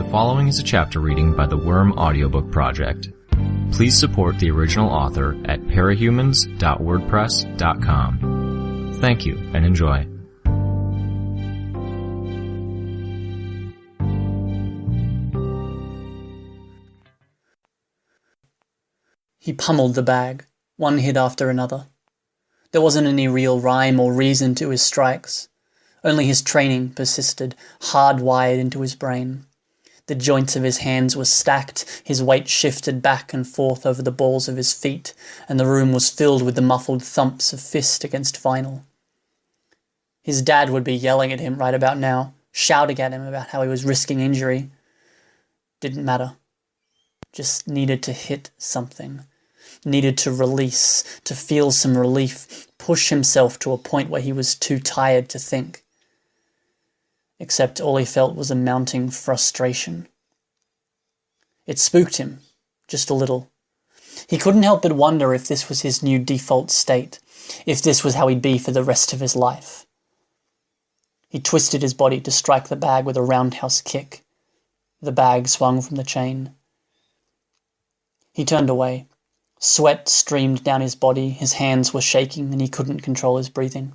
following is a chapter reading by the Worm Audiobook Project. Please support the original author at parahumans.wordpress.com. Thank you and enjoy. He pummeled the bag, one hit after another. There wasn't any real rhyme or reason to his strikes. Only his training persisted, hardwired into his brain. The joints of his hands were stacked, his weight shifted back and forth over the balls of his feet, and the room was filled with the muffled thumps of fist against vinyl. His dad would be yelling at him right about now, shouting at him about how he was risking injury. Didn't matter. Just needed to hit something. Needed to release, to feel some relief, push himself to a point where he was too tired to think. Except all he felt was a mounting frustration. It spooked him, just a little. He couldn't help but wonder if this was his new default state, if this was how he'd be for the rest of his life. He twisted his body to strike the bag with a roundhouse kick. The bag swung from the chain. He turned away. Sweat streamed down his body, his hands were shaking, and he couldn't control his breathing.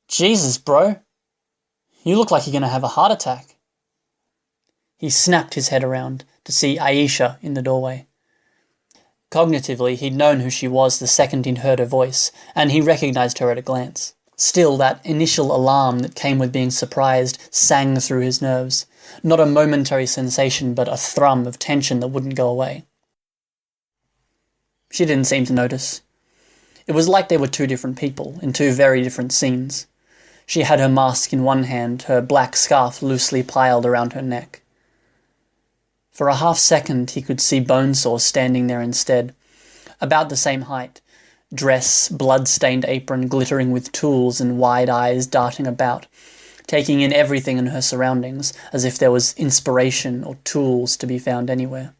Jesus, bro. You look like you're going to have a heart attack. He snapped his head around to see Aisha in the doorway. Cognitively, he'd known who she was the second he'd heard her voice, and he recognized her at a glance. Still, that initial alarm that came with being surprised sang through his nerves. Not a momentary sensation, but a thrum of tension that wouldn't go away. She didn't seem to notice. It was like they were two different people, in two very different scenes. She had her mask in one hand, her black scarf loosely piled around her neck. For a half-second he could see Bonesaw standing there instead, about the same height, dress, blood-stained apron glittering with tools and wide eyes darting about, taking in everything in her surroundings, as if there was inspiration or tools to be found anywhere.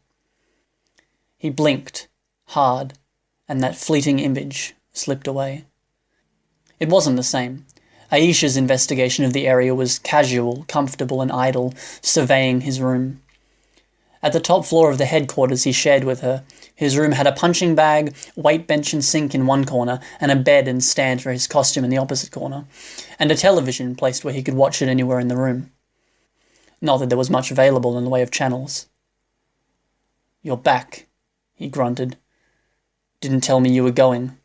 He blinked, hard, and that fleeting image slipped away. It wasn't the same. Aisha's investigation of the area was casual, comfortable, and idle, surveying his room. At the top floor of the headquarters he shared with her, his room had a punching bag, weight bench and sink in one corner, and a bed and stand for his costume in the opposite corner, and a television placed where he could watch it anywhere in the room. Not that there was much available in the way of channels. "You're back," he grunted. "Didn't tell me you were going."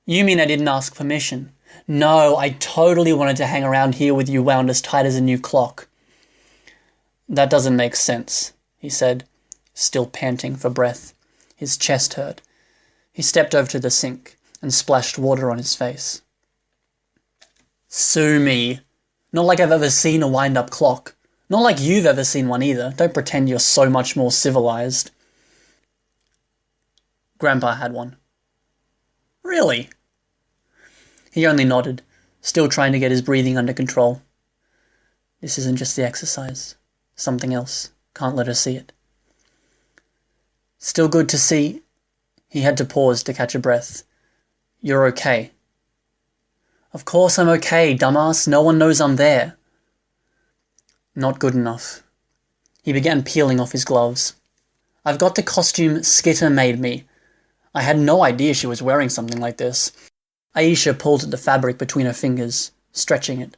"You mean I didn't ask permission? No, I totally wanted to hang around here with you wound as tight as a new clock." "That doesn't make sense," he said, still panting for breath. His chest hurt. He stepped over to the sink and splashed water on his face. "Sue me. Not like I've ever seen a wind-up clock. Not like you've ever seen one either. Don't pretend you're so much more civilized." "Grandpa had one." "Really?" He only nodded, still trying to get his breathing under control. This isn't just the exercise. Something else. Can't let her see it. "Still good to see..." He had to pause to catch a breath. "You're okay." "Of course I'm okay, dumbass. No one knows I'm there." Not good enough. He began peeling off his gloves. "I've got the costume Skitter made me. I had no idea she was wearing something like this." Aisha pulled at the fabric between her fingers, stretching it.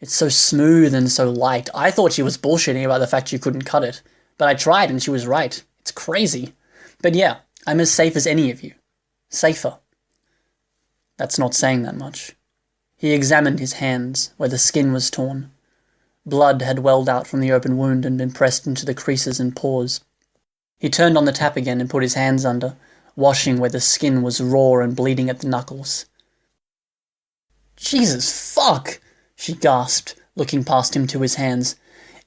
"It's so smooth and so light. I thought she was bullshitting about the fact you couldn't cut it. But I tried and she was right. It's crazy. But yeah, I'm as safe as any of you. Safer." That's not saying that much. He examined his hands, where the skin was torn. Blood had welled out from the open wound and been pressed into the creases and pores. He turned on the tap again and put his hands under, washing where the skin was raw and bleeding at the knuckles. "Jesus fuck!" she gasped, looking past him to his hands.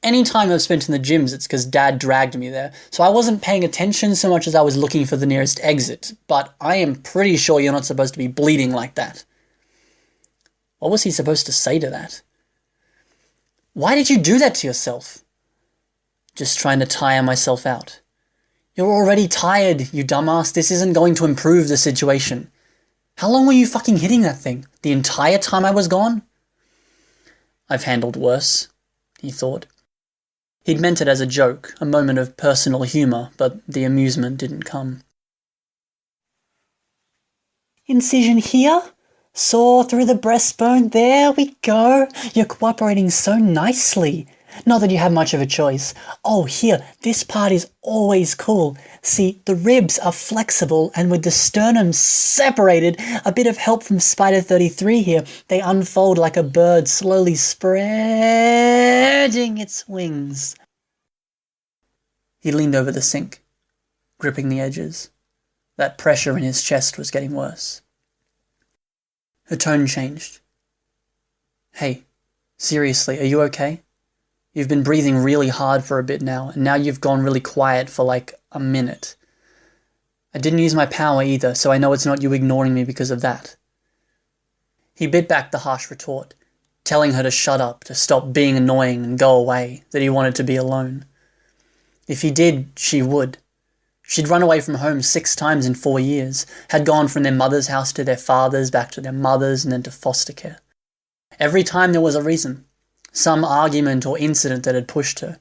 "Any time I've spent in the gyms, it's because Dad dragged me there, so I wasn't paying attention so much as I was looking for the nearest exit, but I am pretty sure you're not supposed to be bleeding like that." What was he supposed to say to that? "Why did you do that to yourself?" "Just trying to tire myself out." "You're already tired, you dumbass. This isn't going to improve the situation." "How long were you fucking hitting that thing? The entire time I was gone?" "I've handled worse." he thought. He'd meant it as a joke, a moment of personal humour, but the amusement didn't come. Incision here, saw through the breastbone, there we go. You're cooperating so nicely. Not that you have much of a choice. Oh, here, this part is always cool. See, the ribs are flexible, and with the sternum separated, a bit of help from Spider 33 here, they unfold like a bird slowly spreading its wings. He leaned over the sink, gripping the edges. That pressure in his chest was getting worse. Her tone changed. Hey, seriously, are you okay? You've been breathing really hard for a bit now, and now you've gone really quiet for like a minute. I didn't use my power either, so I know it's not you ignoring me because of that. He bit back the harsh retort, telling her to shut up, to stop being annoying and go away, that he wanted to be alone. If he did, she would. She'd run away from home 6 times in 4 years, had gone from their mother's house to their father's, back to their mother's, and then to foster care. Every time there was a reason. Some argument or incident that had pushed her.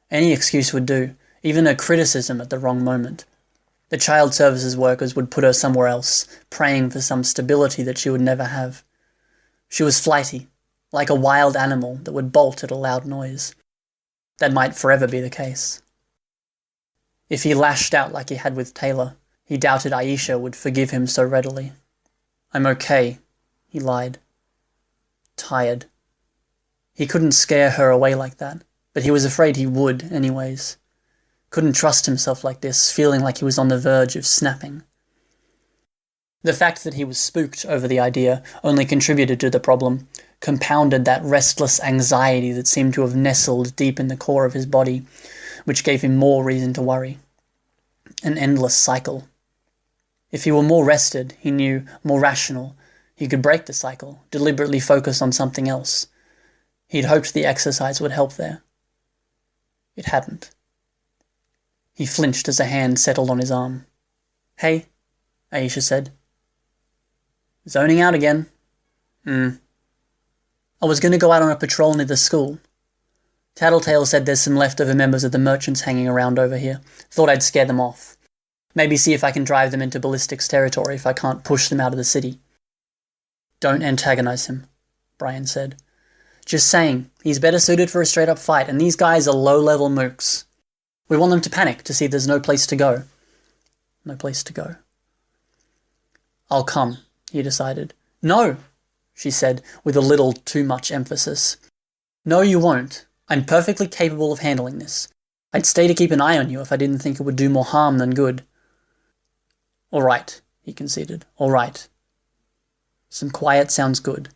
Any excuse would do, even a criticism at the wrong moment. The child services workers would put her somewhere else, praying for some stability that she would never have. She was flighty, like a wild animal that would bolt at a loud noise. That might forever be the case. If he lashed out like he had with Taylor, he doubted Aisha would forgive him so readily. I'm okay, he lied. Tired. He couldn't scare her away like that, but he was afraid he would anyways. Couldn't trust himself like this, feeling like he was on the verge of snapping. The fact that he was spooked over the idea only contributed to the problem, compounded that restless anxiety that seemed to have nestled deep in the core of his body, which gave him more reason to worry. An endless cycle. If he were more rested, he knew, more rational, he could break the cycle, deliberately focus on something else. He'd hoped the exercise would help there. It hadn't. He flinched as a hand settled on his arm. Hey, Aisha said. Zoning out again. I was going to go out on a patrol near the school. Tattletale said there's some leftover members of the merchants hanging around over here. Thought I'd scare them off. Maybe see if I can drive them into ballistics territory if I can't push them out of the city. Don't antagonize him, Brian said. Just saying, he's better suited for a straight-up fight, and these guys are low-level mooks. We want them to panic to see there's no place to go. No place to go. I'll come, he decided. No, she said, with a little too much emphasis. No, you won't. I'm perfectly capable of handling this. I'd stay to keep an eye on you if I didn't think it would do more harm than good. All right, he conceded. All right. Some quiet sounds good.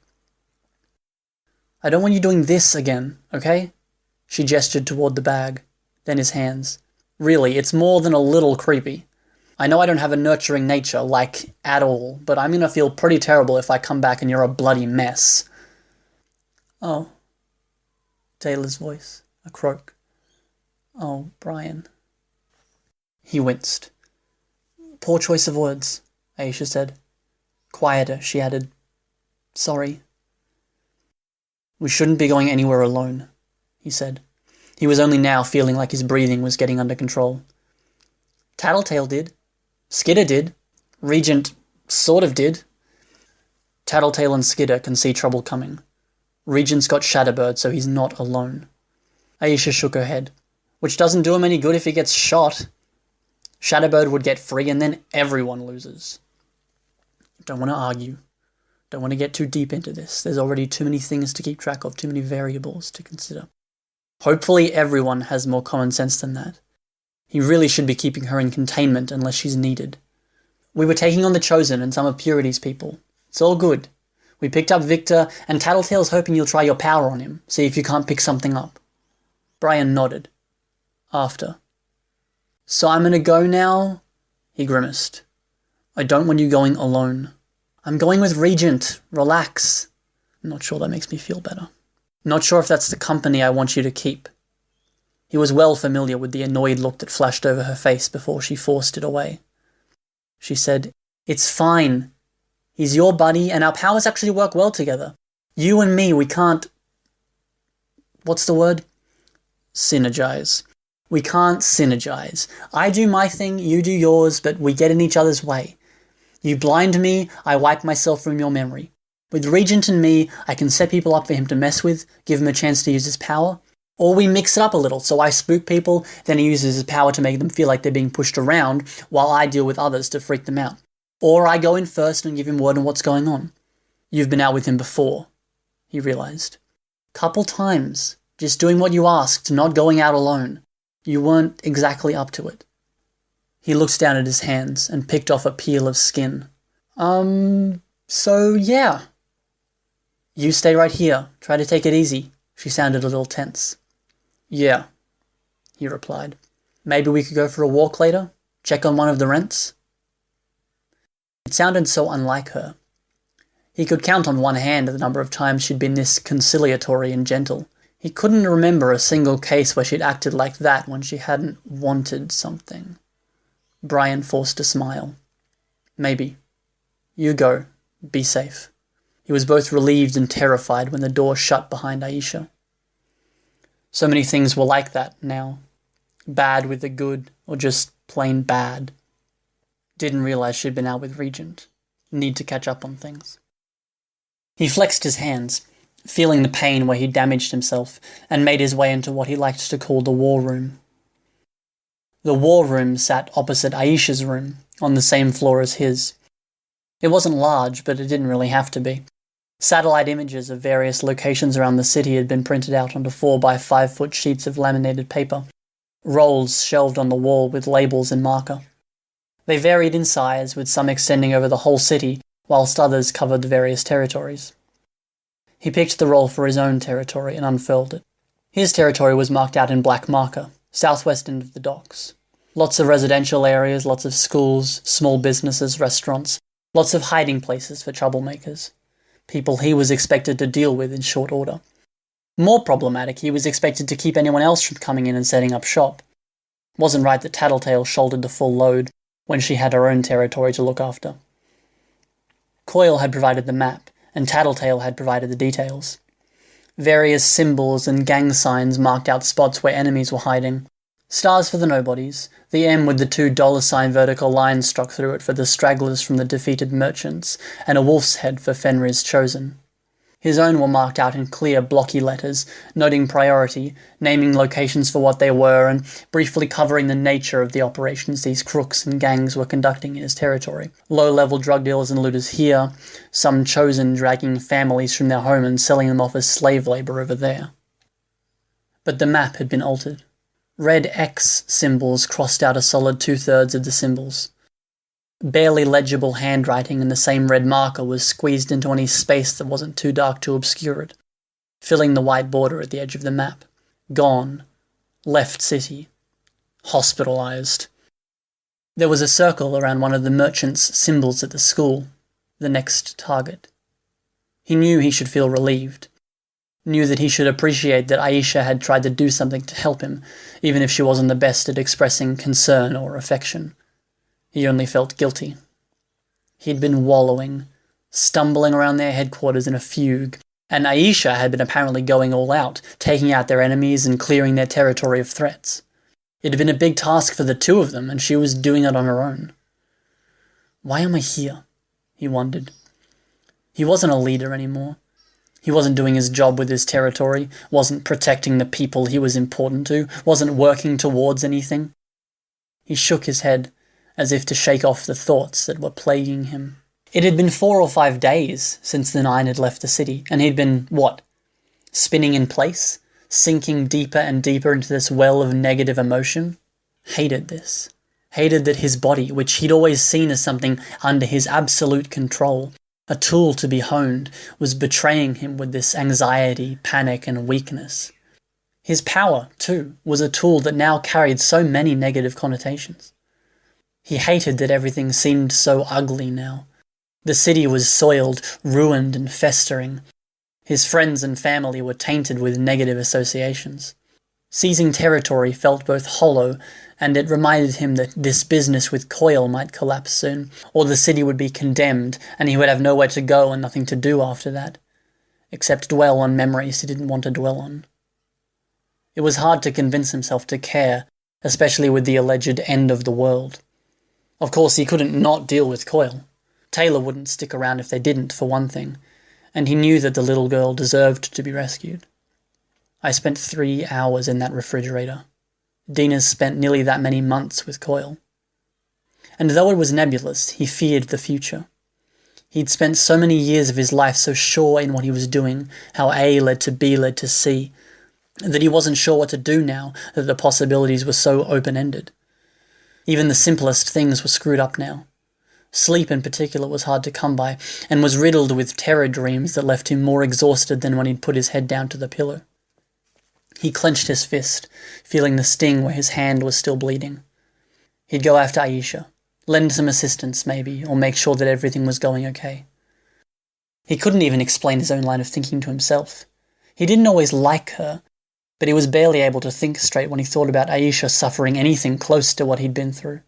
I don't want you doing this again, okay? She gestured toward the bag, then his hands. Really, it's more than a little creepy. I know I don't have a nurturing nature, like, at all, but I'm gonna feel pretty terrible if I come back and you're a bloody mess. Oh. Taylor's voice, a croak. Oh, Brian. He winced. Poor choice of words, Aisha said. Quieter, she added. Sorry. We shouldn't be going anywhere alone, he said. He was only now feeling like his breathing was getting under control. Tattletale did. Skidder did. Regent sort of did. Tattletale and Skidder can see trouble coming. Regent's got Shatterbird, so he's not alone. Aisha shook her head. Which doesn't do him any good if he gets shot. Shatterbird would get free and then everyone loses. Don't want to argue. Don't want to get too deep into this. There's already too many things to keep track of, too many variables to consider. Hopefully everyone has more common sense than that. He really should be keeping her in containment unless she's needed. We were taking on the Chosen and some of Purity's people. It's all good. We picked up Victor, and Tattletale's hoping you'll try your power on him, see if you can't pick something up. Brian nodded. After. So I'm gonna go now? He grimaced. I don't want you going alone. I'm going with Regent. Relax. I'm not sure that makes me feel better. Not sure if that's the company I want you to keep. He was well familiar with the annoyed look that flashed over her face before she forced it away. She said, It's fine. He's your buddy, and our powers actually work well together. You and me, we can't... What's the word? Synergize. We can't synergize. I do my thing, you do yours, but we get in each other's way. You blind me, I wipe myself from your memory. With Regent and me, I can set people up for him to mess with, give him a chance to use his power. Or we mix it up a little, so I spook people, then he uses his power to make them feel like they're being pushed around, while I deal with others to freak them out. Or I go in first and give him word on what's going on. You've been out with him before, he realized. Couple times, just doing what you asked, not going out alone. You weren't exactly up to it. He looked down at his hands and picked off a peel of skin. So yeah. You stay right here. Try to take it easy. She sounded a little tense. Yeah, he replied. Maybe we could go for a walk later? Check on one of the rents? It sounded so unlike her. He could count on one hand the number of times she'd been this conciliatory and gentle. He couldn't remember a single case where she'd acted like that when she hadn't wanted something. Brian forced a smile. Maybe. You go. Be safe. He was both relieved and terrified when the door shut behind Aisha. So many things were like that now. Bad with the good, or just plain bad. Didn't realize she'd been out with Regent. Need to catch up on things. He flexed his hands, feeling the pain where he damaged himself, and made his way into what he liked to call the war room. The war room sat opposite Aisha's room, on the same floor as his. It wasn't large, but it didn't really have to be. Satellite images of various locations around the city had been printed out onto 4 by 5 foot sheets of laminated paper, rolls shelved on the wall with labels and marker. They varied in size, with some extending over the whole city, whilst others covered the various territories. He picked the roll for his own territory and unfurled it. His territory was marked out in black marker, southwest end of the docks. Lots of residential areas, lots of schools, small businesses, restaurants, lots of hiding places for troublemakers. People he was expected to deal with in short order. More problematic, he was expected to keep anyone else from coming in and setting up shop. Wasn't right that Tattletale shouldered the full load when she had her own territory to look after. Coil had provided the map, and Tattletale had provided the details. Various symbols and gang signs marked out spots where enemies were hiding. Stars for the nobodies, the M with the 2 $ vertical lines struck through it for the stragglers from the defeated merchants, and a wolf's head for Fenrir's chosen. His own were marked out in clear, blocky letters, noting priority, naming locations for what they were, and briefly covering the nature of the operations these crooks and gangs were conducting in his territory. Low-level drug dealers and looters here, some chosen dragging families from their home and selling them off as slave labour over there. But the map had been altered. Red X symbols crossed out a solid 2/3 of the symbols. Barely legible handwriting in the same red marker was squeezed into any space that wasn't too dark to obscure it, filling the white border at the edge of the map. Gone. Left city. Hospitalized. There was a circle around one of the merchant's symbols at the school, the next target. He knew he should feel relieved. Knew that he should appreciate that Aisha had tried to do something to help him, even if she wasn't the best at expressing concern or affection. He only felt guilty. He'd been wallowing, stumbling around their headquarters in a fugue, and Aisha had been apparently going all out, taking out their enemies and clearing their territory of threats. It had been a big task for the two of them, and she was doing it on her own. Why am I here? He wondered. He wasn't a leader anymore. He wasn't doing his job with his territory, wasn't protecting the people he was important to, wasn't working towards anything. He shook his head, as if to shake off the thoughts that were plaguing him. It had been 4 or 5 days since the 9 had left the city, and he'd been, what, spinning in place, sinking deeper and deeper into this well of negative emotion? Hated this. Hated that his body, which he'd always seen as something under his absolute control, a tool to be honed, was betraying him with this anxiety, panic, and weakness. His power, too, was a tool that now carried so many negative connotations. He hated that everything seemed so ugly now. The city was soiled, ruined, and festering. His friends and family were tainted with negative associations. Seizing territory felt both hollow, and it reminded him that this business with Coil might collapse soon, or the city would be condemned, and he would have nowhere to go and nothing to do after that, except dwell on memories he didn't want to dwell on. It was hard to convince himself to care, especially with the alleged end of the world. Of course, he couldn't not deal with Coil. Taylor wouldn't stick around if they didn't, for one thing, and he knew that the little girl deserved to be rescued. I spent 3 hours in that refrigerator. Dina's spent nearly that many months with Coil. And though it was nebulous, he feared the future. He'd spent so many years of his life so sure in what he was doing, how A led to B led to C, that he wasn't sure what to do now that the possibilities were so open-ended. Even the simplest things were screwed up now. Sleep in particular was hard to come by, and was riddled with terror dreams that left him more exhausted than when he'd put his head down to the pillow. He clenched his fist, feeling the sting where his hand was still bleeding. He'd go after Aisha, lend some assistance maybe, or make sure that everything was going okay. He couldn't even explain his own line of thinking to himself. He didn't always like her, but he was barely able to think straight when he thought about Aisha suffering anything close to what he'd been through.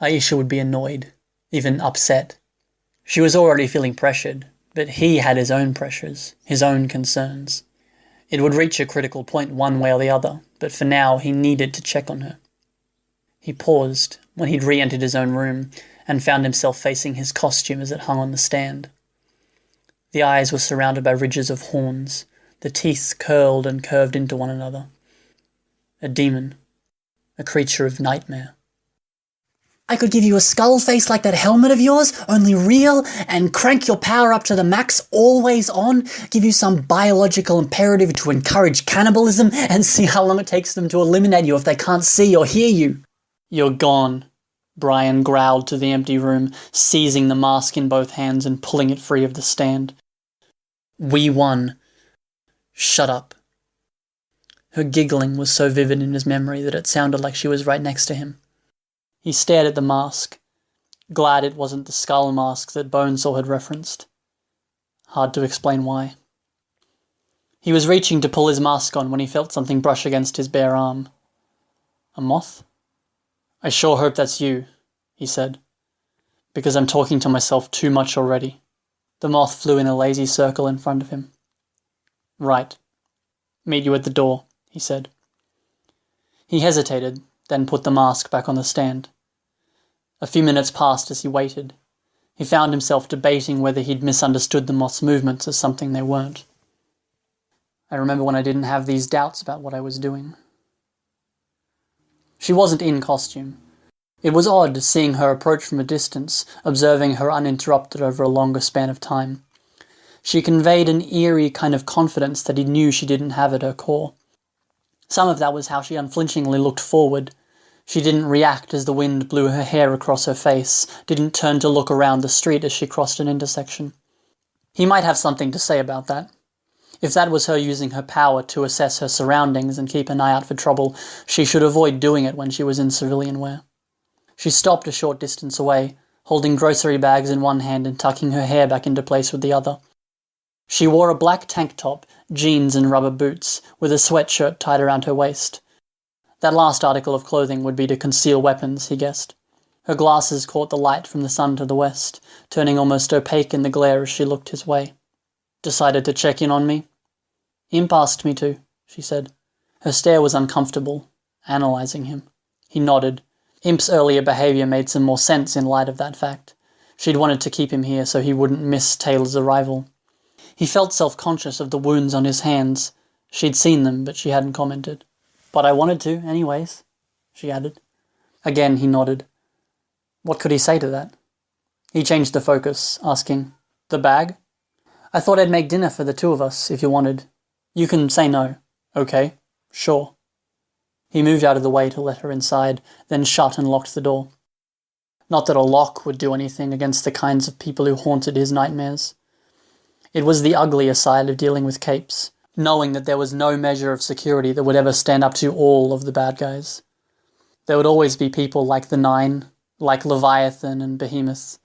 Aisha would be annoyed, even upset. She was already feeling pressured, but he had his own pressures, his own concerns. It would reach a critical point one way or the other, but for now he needed to check on her. He paused when he'd re-entered his own room and found himself facing his costume as it hung on the stand. The eyes were surrounded by ridges of horns, the teeth curled and curved into one another. A demon, a creature of nightmare. I could give you a skull face like that helmet of yours, only real, and crank your power up to the max, always on, give you some biological imperative to encourage cannibalism, and see how long it takes them to eliminate you if they can't see or hear you. You're gone, Brian growled to the empty room, seizing the mask in both hands and pulling it free of the stand. We won. Shut up. Her giggling was so vivid in his memory that it sounded like she was right next to him. He stared at the mask, glad it wasn't the skull mask that Bonesaw had referenced. Hard to explain why. He was reaching to pull his mask on when he felt something brush against his bare arm. A moth? I sure hope that's you, he said, because I'm talking to myself too much already. The moth flew in a lazy circle in front of him. Right. Meet you at the door, he said. He hesitated, then put the mask back on the stand. A few minutes passed as he waited. He found himself debating whether he'd misunderstood the moth's movements as something they weren't. I remember when I didn't have these doubts about what I was doing. She wasn't in costume. It was odd seeing her approach from a distance, observing her uninterrupted over a longer span of time. She conveyed an eerie kind of confidence that he knew she didn't have at her core. Some of that was how she unflinchingly looked forward. She didn't react as the wind blew her hair across her face, didn't turn to look around the street as she crossed an intersection. He might have something to say about that. If that was her using her power to assess her surroundings and keep an eye out for trouble, she should avoid doing it when she was in civilian wear. She stopped a short distance away, holding grocery bags in one hand and tucking her hair back into place with the other. She wore a black tank top, jeans and rubber boots, with a sweatshirt tied around her waist. That last article of clothing would be to conceal weapons, he guessed. Her glasses caught the light from the sun to the west, turning almost opaque in the glare as she looked his way. Decided to check in on me? Imp asked me to, she said. Her stare was uncomfortable, analysing him. He nodded. Imp's earlier behaviour made some more sense in light of that fact. She'd wanted to keep him here so he wouldn't miss Taylor's arrival. He felt self-conscious of the wounds on his hands. She'd seen them, but she hadn't commented. But I wanted to, anyways, she added. Again he nodded. What could he say to that? He changed the focus, asking, The bag? I thought I'd make dinner for the two of us, if you wanted. You can say no. Okay, sure. He moved out of the way to let her inside, then shut and locked the door. Not that a lock would do anything against the kinds of people who haunted his nightmares. It was the uglier side of dealing with capes, knowing that there was no measure of security that would ever stand up to all of the bad guys. There would always be people like the Nine, like Leviathan and Behemoth,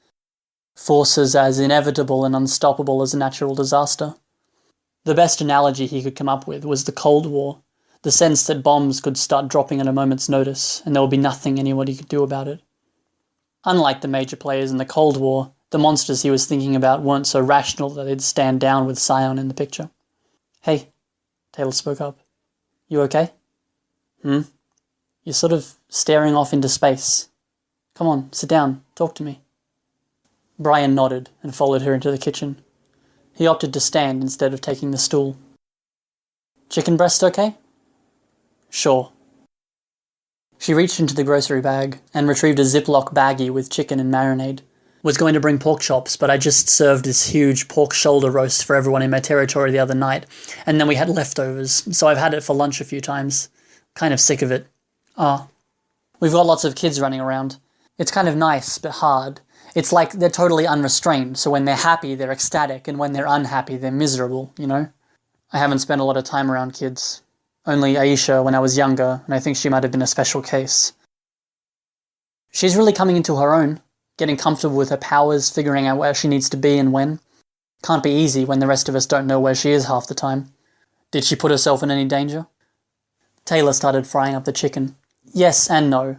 forces as inevitable and unstoppable as a natural disaster. The best analogy he could come up with was the Cold War, the sense that bombs could start dropping at a moment's notice, and there would be nothing anybody could do about it. Unlike the major players in the Cold War, the monsters he was thinking about weren't so rational that they'd stand down with Scion in the picture. Hey, Taylor spoke up. You okay? You're sort of staring off into space. Come on, sit down, talk to me. Brian nodded and followed her into the kitchen. He opted to stand instead of taking the stool. Chicken breast okay? Sure. She reached into the grocery bag and retrieved a Ziploc baggie with chicken and marinade. Was going to bring pork chops, but I just served this huge pork shoulder roast for everyone in my territory the other night, and then we had leftovers, so I've had it for lunch a few times. Kind of sick of it. We've got lots of kids running around. It's kind of nice, but hard. It's like they're totally unrestrained, so when they're happy, they're ecstatic, and when they're unhappy, they're miserable, you know? I haven't spent a lot of time around kids. Only Aisha when I was younger, and I think she might have been a special case. She's really coming into her own, getting comfortable with her powers, figuring out where she needs to be and when. Can't be easy when the rest of us don't know where she is half the time. Did she put herself in any danger? Taylor started frying up the chicken. Yes and no.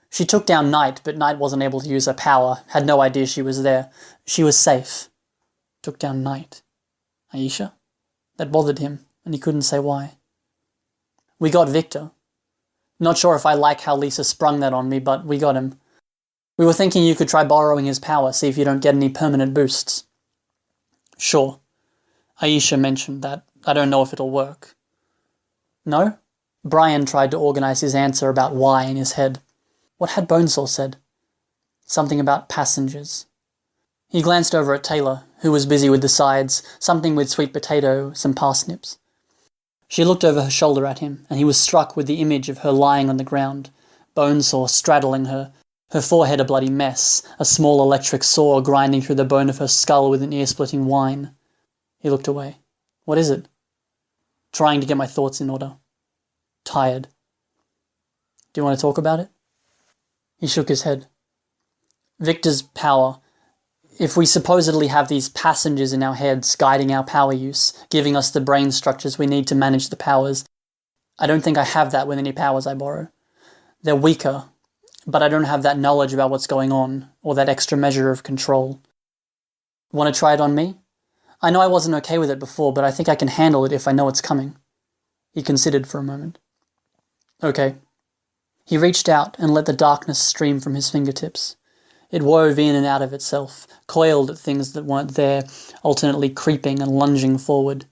She took down Knight, but Knight wasn't able to use her power, had no idea she was there. She was safe. Took down Knight. Aisha? That bothered him, and he couldn't say why. We got Victor. Not sure if I like how Lisa sprung that on me, but we got him. We were thinking you could try borrowing his power, see if you don't get any permanent boosts. Sure. Aisha mentioned that. I don't know if it'll work. No? Brian tried to organize his answer about why in his head. What had Bonesaw said? Something about passengers. He glanced over at Taylor, who was busy with the sides, something with sweet potato, some parsnips. She looked over her shoulder at him, and he was struck with the image of her lying on the ground, Bonesaw straddling her, her forehead a bloody mess, a small electric saw grinding through the bone of her skull with an ear-splitting whine. He looked away. What is it? Trying to get my thoughts in order. Tired. Do you want to talk about it? He shook his head. Victor's power. If we supposedly have these passengers in our heads guiding our power use, giving us the brain structures we need to manage the powers, I don't think I have that with any powers I borrow. They're weaker, but I don't have that knowledge about what's going on, or that extra measure of control. Want to try it on me? I know I wasn't okay with it before, but I think I can handle it if I know it's coming. He considered for a moment. Okay. He reached out and let the darkness stream from his fingertips. It wove in and out of itself, coiled at things that weren't there, alternately creeping and lunging forward.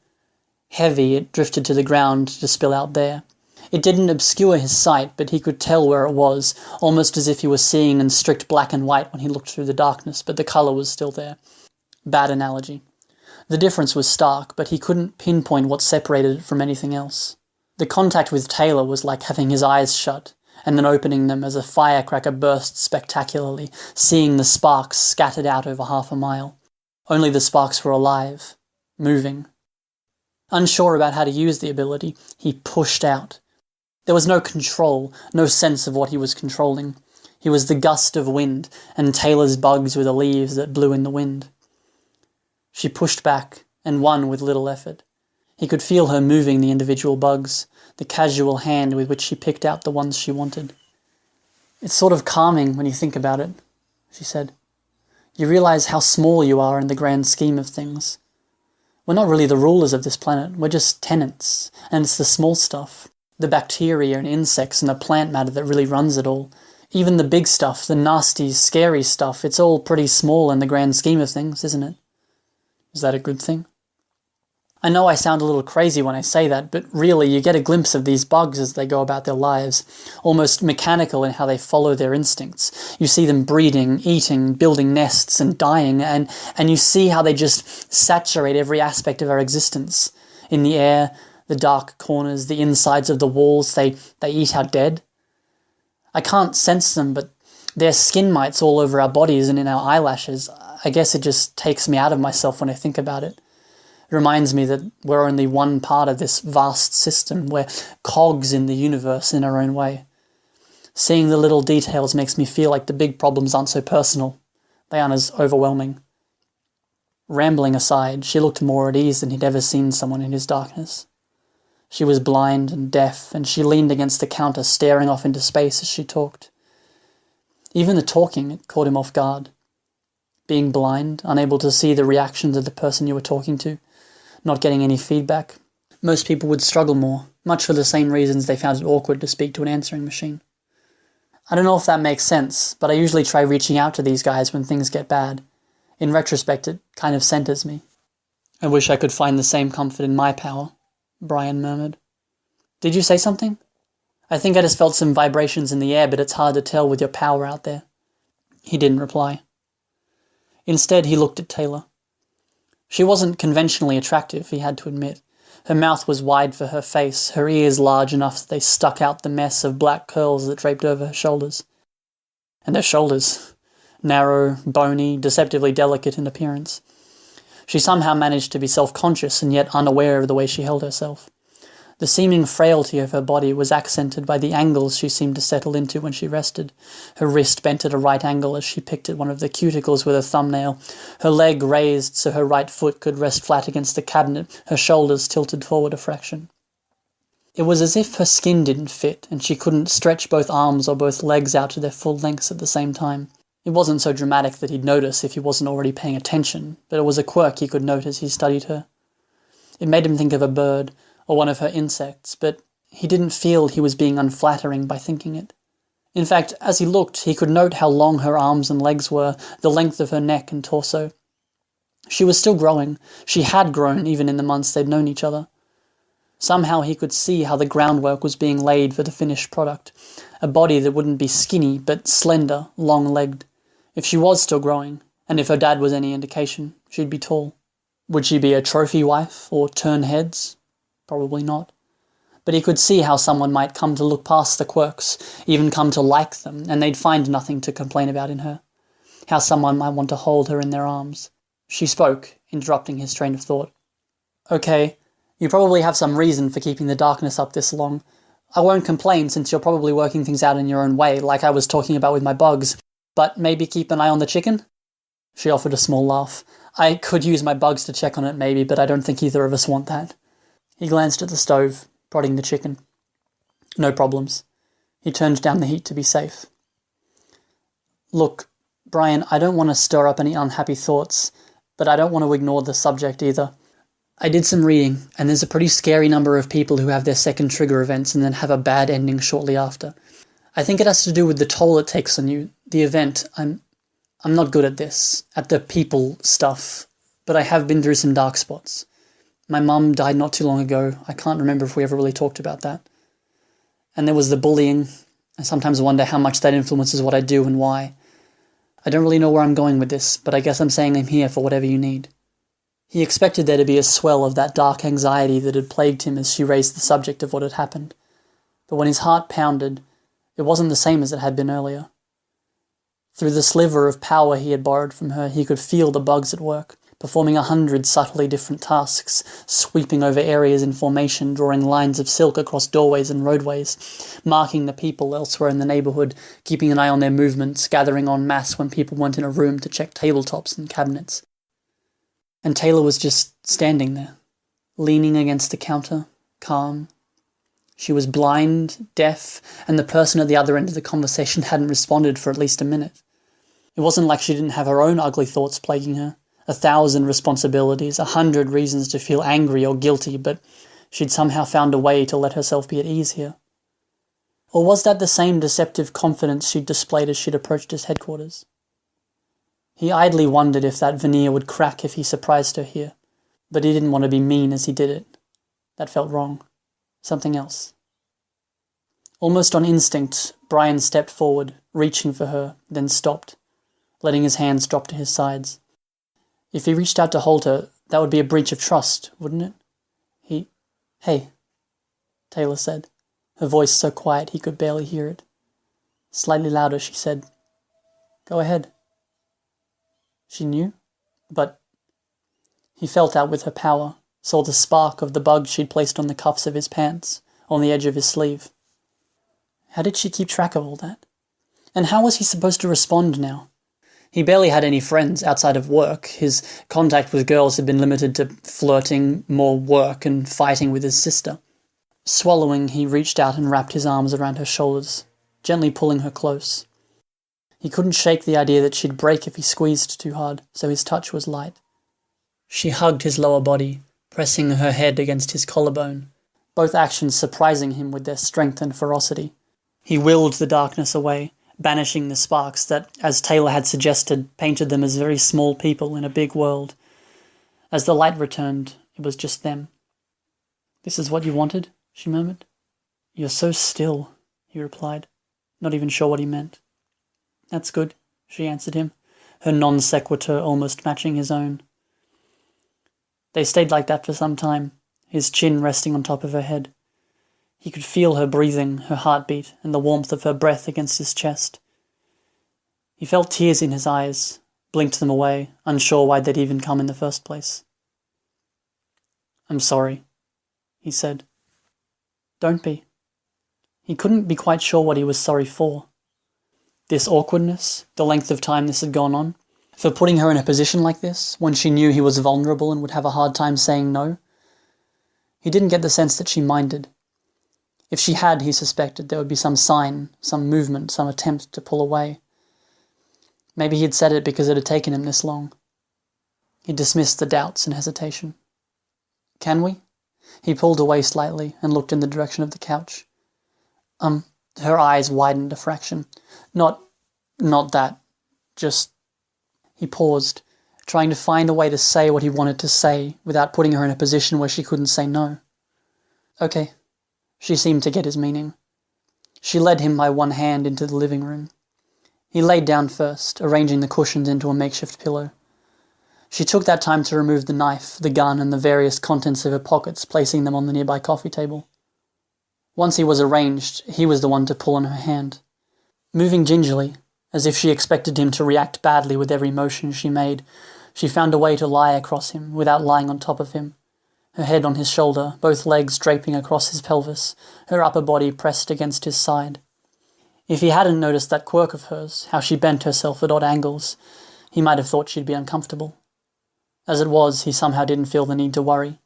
Heavy, it drifted to the ground to spill out there. It didn't obscure his sight, but he could tell where it was, almost as if he was seeing in strict black and white when he looked through the darkness, but the colour was still there. Bad analogy. The difference was stark, but he couldn't pinpoint what separated it from anything else. The contact with Taylor was like having his eyes shut, and then opening them as a firecracker burst spectacularly, seeing the sparks scattered out over 1/2 mile. Only the sparks were alive, moving. Unsure about how to use the ability, he pushed out. There was no control, no sense of what he was controlling. He was the gust of wind, and Taylor's bugs were the leaves that blew in the wind. She pushed back, and won with little effort. He could feel her moving the individual bugs, the casual hand with which she picked out the ones she wanted. It's sort of calming when you think about it, she said. You realize how small you are in the grand scheme of things. We're not really the rulers of this planet, we're just tenants, and it's the small stuff, the bacteria and insects and the plant matter that really runs it all. Even the big stuff, the nasty, scary stuff, it's all pretty small in the grand scheme of things, isn't it? Is that a good thing? I know I sound a little crazy when I say that, but really you get a glimpse of these bugs as they go about their lives, almost mechanical in how they follow their instincts. You see them breeding, eating, building nests and dying, and you see how they just saturate every aspect of our existence. In the air, the dark corners, the insides of the walls, they eat our dead. I can't sense them, but they're skin mites all over our bodies and in our eyelashes. I guess it just takes me out of myself when I think about it. It reminds me that we're only one part of this vast system. We're cogs in the universe in our own way. Seeing the little details makes me feel like the big problems aren't so personal. They aren't as overwhelming. Rambling aside, she looked more at ease than he'd ever seen someone in his darkness. She was blind and deaf, and she leaned against the counter, staring off into space as she talked. Even the talking, it caught him off guard. Being blind, unable to see the reactions of the person you were talking to, not getting any feedback. Most people would struggle more, much for the same reasons they found it awkward to speak to an answering machine. I don't know if that makes sense, but I usually try reaching out to these guys when things get bad. In retrospect, it kind of centers me. I wish I could find the same comfort in my power, Brian murmured. Did you say something? I think I just felt some vibrations in the air, but it's hard to tell with your power out there. He didn't reply. Instead, he looked at Taylor. She wasn't conventionally attractive, he had to admit. Her mouth was wide for her face, her ears large enough that they stuck out the mess of black curls that draped over her shoulders. And her shoulders. Narrow, bony, deceptively delicate in appearance. She somehow managed to be self-conscious and yet unaware of the way she held herself. The seeming frailty of her body was accented by the angles she seemed to settle into when she rested. Her wrist bent at a right angle as she picked at one of the cuticles with her thumbnail, her leg raised so her right foot could rest flat against the cabinet, her shoulders tilted forward a fraction. It was as if her skin didn't fit, and she couldn't stretch both arms or both legs out to their full lengths at the same time. It wasn't so dramatic that he'd notice if he wasn't already paying attention, but it was a quirk he could note as he studied her. It made him think of a bird, or one of her insects, but he didn't feel he was being unflattering by thinking it. In fact, as he looked, he could note how long her arms and legs were, the length of her neck and torso. She was still growing. She had grown even in the months they'd known each other. Somehow he could see how the groundwork was being laid for the finished product, a body that wouldn't be skinny but slender, long-legged. If she was still growing, and if her dad was any indication, she'd be tall. Would she be a trophy wife, or turn heads? Probably not. But he could see how someone might come to look past the quirks, even come to like them, and they'd find nothing to complain about in her. How someone might want to hold her in their arms. She spoke, interrupting his train of thought. Okay, you probably have some reason for keeping the darkness up this long. I won't complain since you're probably working things out in your own way, like I was talking about with my bugs. But maybe keep an eye on the chicken? She offered a small laugh. I could use my bugs to check on it maybe, but I don't think either of us want that. He glanced at the stove, prodding the chicken. No problems. He turned down the heat to be safe. Look, Brian, I don't want to stir up any unhappy thoughts, but I don't want to ignore the subject either. I did some reading, and there's a pretty scary number of people who have their second trigger events and then have a bad ending shortly after. I think it has to do with the toll it takes on you, the event. I'm not good at this, at the people stuff, but I have been through some dark spots. My mum died not too long ago. I can't remember if we ever really talked about that. And there was the bullying. I sometimes wonder how much that influences what I do and why. I don't really know where I'm going with this, but I guess I'm saying I'm here for whatever you need. He expected there to be a swell of that dark anxiety that had plagued him as she raised the subject of what had happened. But when his heart pounded, it wasn't the same as it had been earlier. Through the sliver of power he had borrowed from her, he could feel the bugs at work, performing 100 subtly different tasks, sweeping over areas in formation, drawing lines of silk across doorways and roadways, marking the people elsewhere in the neighbourhood, keeping an eye on their movements, gathering en masse when people weren't in a room to check tabletops and cabinets. And Taylor was just standing there, leaning against the counter, calm. She was blind, deaf, and the person at the other end of the conversation hadn't responded for at least a minute. It wasn't like she didn't have her own ugly thoughts plaguing her, 1,000 responsibilities, 100 reasons to feel angry or guilty, but she'd somehow found a way to let herself be at ease here. Or was that the same deceptive confidence she'd displayed as she'd approached his headquarters? He idly wondered if that veneer would crack if he surprised her here, but he didn't want to be mean as he did it. That felt wrong. Something else. Almost on instinct, Brian stepped forward, reaching for her, then stopped, letting his hands drop to his sides. If he reached out to hold her, that would be a breach of trust, wouldn't it? Hey, Taylor said, her voice so quiet he could barely hear it. Slightly louder, she said, Go ahead. She knew, but he felt out with her power, saw the spark of the bug she'd placed on the cuffs of his pants, on the edge of his sleeve. How did she keep track of all that? And how was he supposed to respond now? He barely had any friends outside of work. His contact with girls had been limited to flirting, more work, and fighting with his sister. Swallowing, he reached out and wrapped his arms around her shoulders, gently pulling her close. He couldn't shake the idea that she'd break if he squeezed too hard, so his touch was light. She hugged his lower body, pressing her head against his collarbone, both actions surprising him with their strength and ferocity. He willed the darkness away, banishing the sparks that, as Taylor had suggested, painted them as very small people in a big world. As the light returned, it was just them. "This is what you wanted?" she murmured. "You're so still," he replied, not even sure what he meant. "That's good," she answered him, her non sequitur almost matching his own. They stayed like that for some time, his chin resting on top of her head. He could feel her breathing, her heartbeat, and the warmth of her breath against his chest. He felt tears in his eyes, blinked them away, unsure why they'd even come in the first place. "I'm sorry," he said. "Don't be." He couldn't be quite sure what he was sorry for. This awkwardness, the length of time this had gone on, for putting her in a position like this, when she knew he was vulnerable and would have a hard time saying no. He didn't get the sense that she minded. If she had, he suspected there would be some sign, some movement, some attempt to pull away. Maybe he'd said it because it had taken him this long. He dismissed the doubts and hesitation. "Can we?" He pulled away slightly and looked in the direction of the couch. Her eyes widened a fraction. Not that. Just... He paused, trying to find a way to say what he wanted to say without putting her in a position where she couldn't say no. "Okay." She seemed to get his meaning. She led him by one hand into the living room. He laid down first, arranging the cushions into a makeshift pillow. She took that time to remove the knife, the gun, and the various contents of her pockets, placing them on the nearby coffee table. Once he was arranged, he was the one to pull on her hand. Moving gingerly, as if she expected him to react badly with every motion she made, she found a way to lie across him without lying on top of him, her head on his shoulder, both legs draping across his pelvis, her upper body pressed against his side. If he hadn't noticed that quirk of hers, how she bent herself at odd angles, he might have thought she'd be uncomfortable. As it was, he somehow didn't feel the need to worry.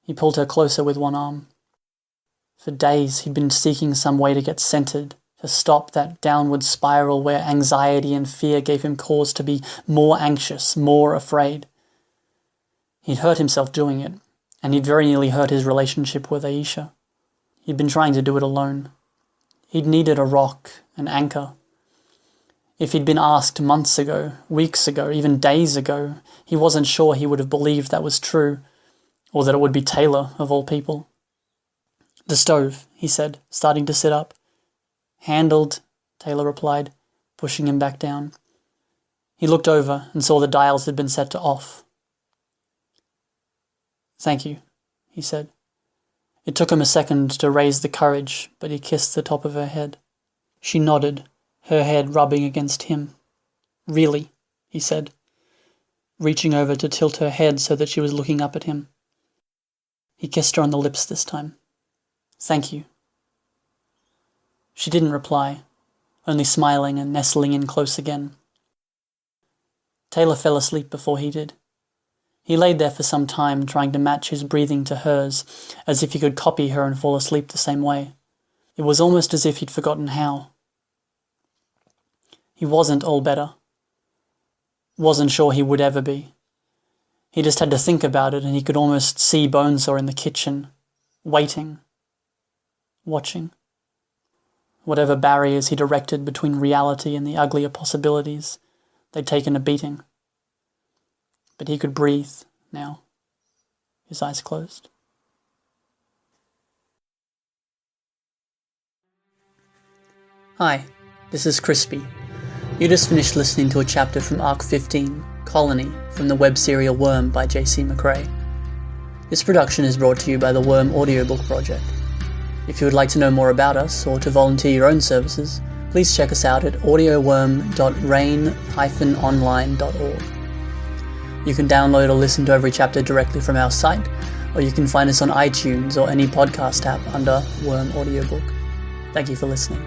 He pulled her closer with one arm. For days he'd been seeking some way to get centered, to stop that downward spiral where anxiety and fear gave him cause to be more anxious, more afraid. He'd hurt himself doing it, and he'd very nearly hurt his relationship with Aisha. He'd been trying to do it alone. He'd needed a rock, an anchor. If he'd been asked months ago, weeks ago, even days ago, he wasn't sure he would have believed that was true, or that it would be Taylor, of all people. "The stove," he said, starting to sit up. "Handled," Taylor replied, pushing him back down. He looked over and saw the dials had been set to off. "Thank you," he said. It took him a second to raise the courage, but he kissed the top of her head. She nodded, her head rubbing against him. "Really?" he said, reaching over to tilt her head so that she was looking up at him. He kissed her on the lips this time. "Thank you." She didn't reply, only smiling and nestling in close again. Taylor fell asleep before he did. He laid there for some time, trying to match his breathing to hers, as if he could copy her and fall asleep the same way. It was almost as if he'd forgotten how. He wasn't all better. Wasn't sure he would ever be. He just had to think about it, and he could almost see Bonesaw in the kitchen, waiting, watching. Whatever barriers he'd erected between reality and the uglier possibilities, they'd taken a beating. But he could breathe now, his eyes closed. Hi, this is Crispy. You just finished listening to a chapter from Arc 15, Colony, from the web serial Worm by J.C. McCrae. This production is brought to you by the Worm Audiobook Project. If you would like to know more about us, or to volunteer your own services, please check us out at audioworm.rain-online.org. You can download or listen to every chapter directly from our site, or you can find us on iTunes or any podcast app under Worm Audiobook. Thank you for listening.